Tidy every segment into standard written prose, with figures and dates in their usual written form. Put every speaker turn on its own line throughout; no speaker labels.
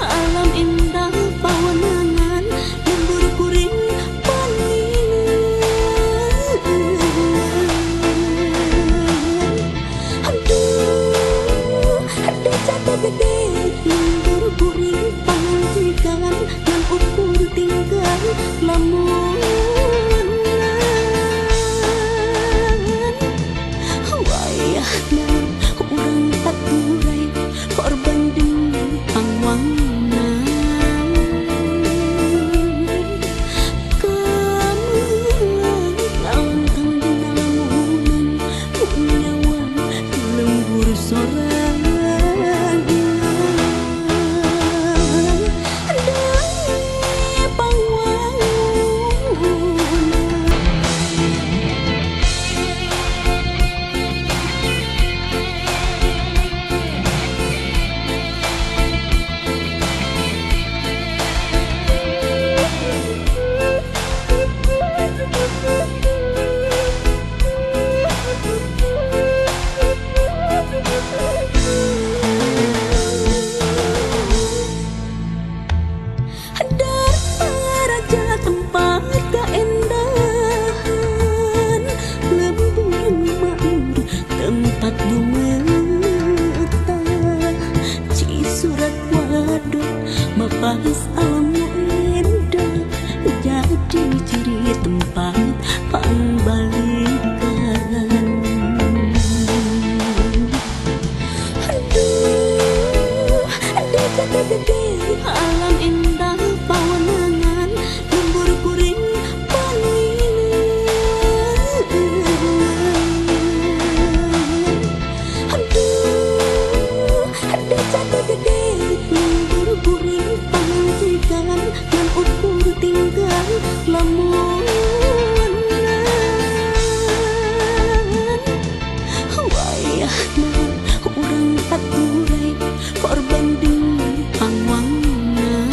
Alam indah pawanangan lembur kuring paningan. Aduh, ada jatuh gede lembur kuring pangantikan dan ukur tinggal lamunan. Wayahna urang paturai korban demi pangwangan. Kamu langkang dinamunan punyawan lembur sorangan. Dai pangwangan. Raja tempat keindahan lembur makmur tempat dumeta Cisurat waduk mapais alam indah jadi ciri tempat pangbalikan. Aduh, ada jatuh gede alam indah pawanangan lembur kuring paningan. Aduh, ada jatuh gede lembur kuring pangantikan dan ukur tinggal lamunan. Wayahna urang paturai korban demi pangwangan.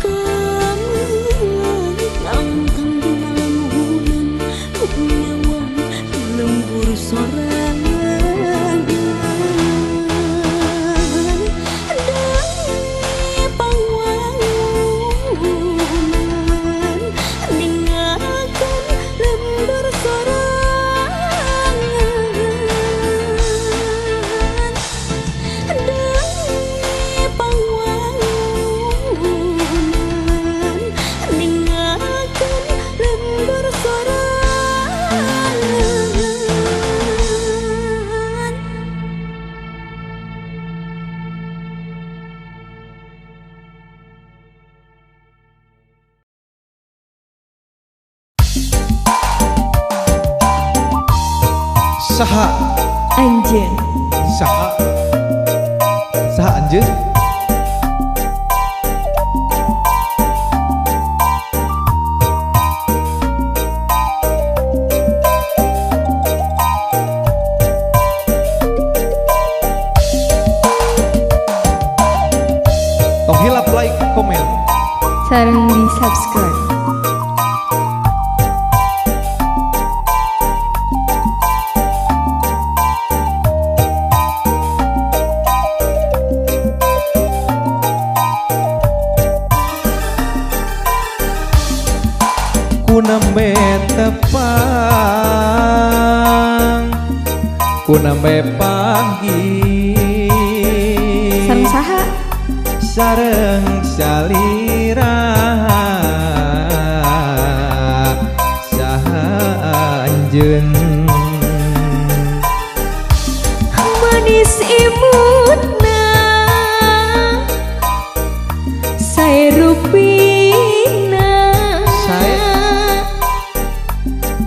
Kamu langkang dinamunan punyawan lembur sorangan. Dai pangwangan ninggalkan lembur sorangan. Dai pangwangan ninggalkan lembur sorangan.
Saha
Anjeun
saha saha anjeun tong hilap like komen
sareng di subscribe.
kunambe tepang kunambe panggih
Sareng saha
sareng salira saha anjeun
manis imutna sae rupina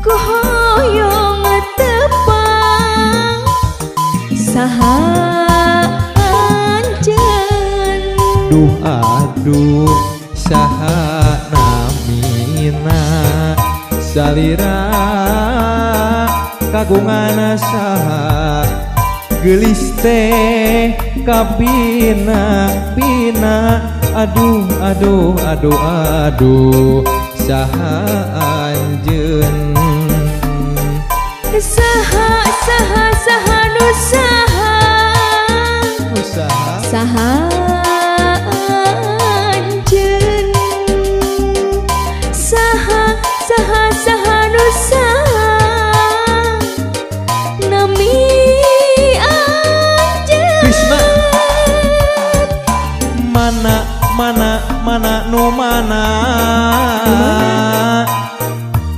ku hoyong tepang saha anjeun
duh aduh saha namina salira kagungan saha geulis teh kapina pina aduh aduh aduh aduh saha anjeun
saha saha saha nu saha
usaha
saha anjeun saha saha saha nu saha nami anjeun
Krishna mana nu mana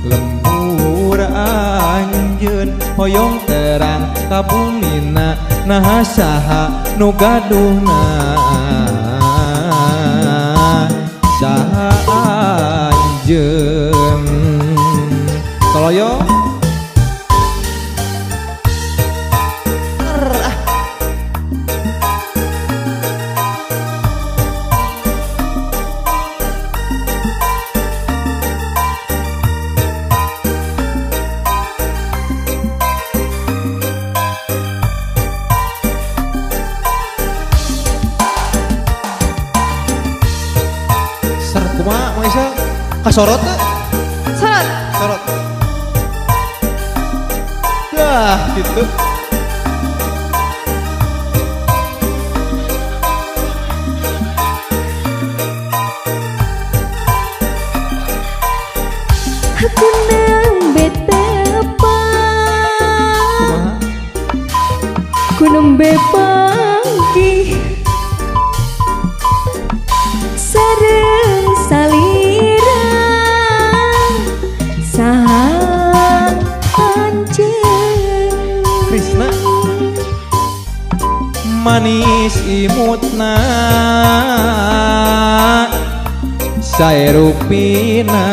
lembur anjeun hoyong terang kabumina nah saha nu gaduhna saha anjeun toloyo kumaha Mang Isal kasorot teh sorot dah gitu
aku nembe tepang ku nembe panggi sareng salira saha anjeun
Krishna manis imutna sae rupina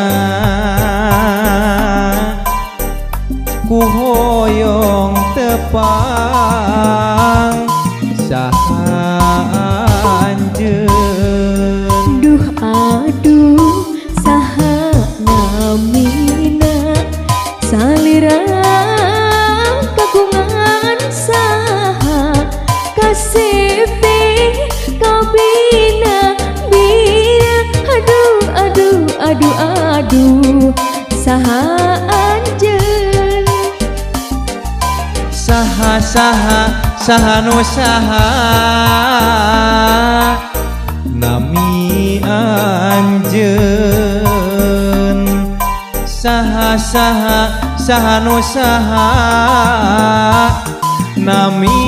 ku hoyong tepang saha anjeun
duh aduh saha namina salira kagungan saha kasipi kabina bina aduh aduh aduh aduh saha anjeun
saha nu saha nami anjeun saha nu saha nami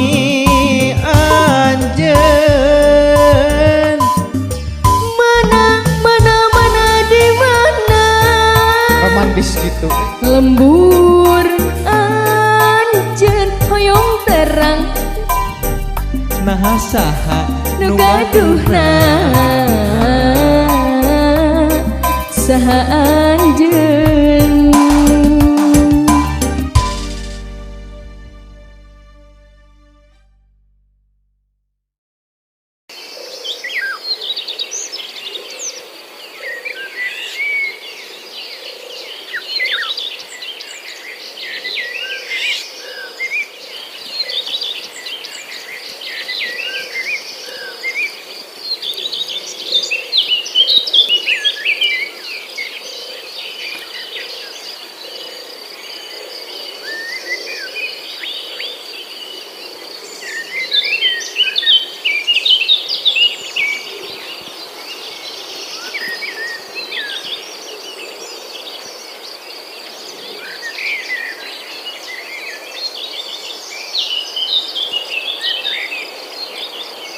anjeun
mana di mana
romantis gitu
lembur anjeun hoyong terang
nah saha
nu gaduhna saha anjeun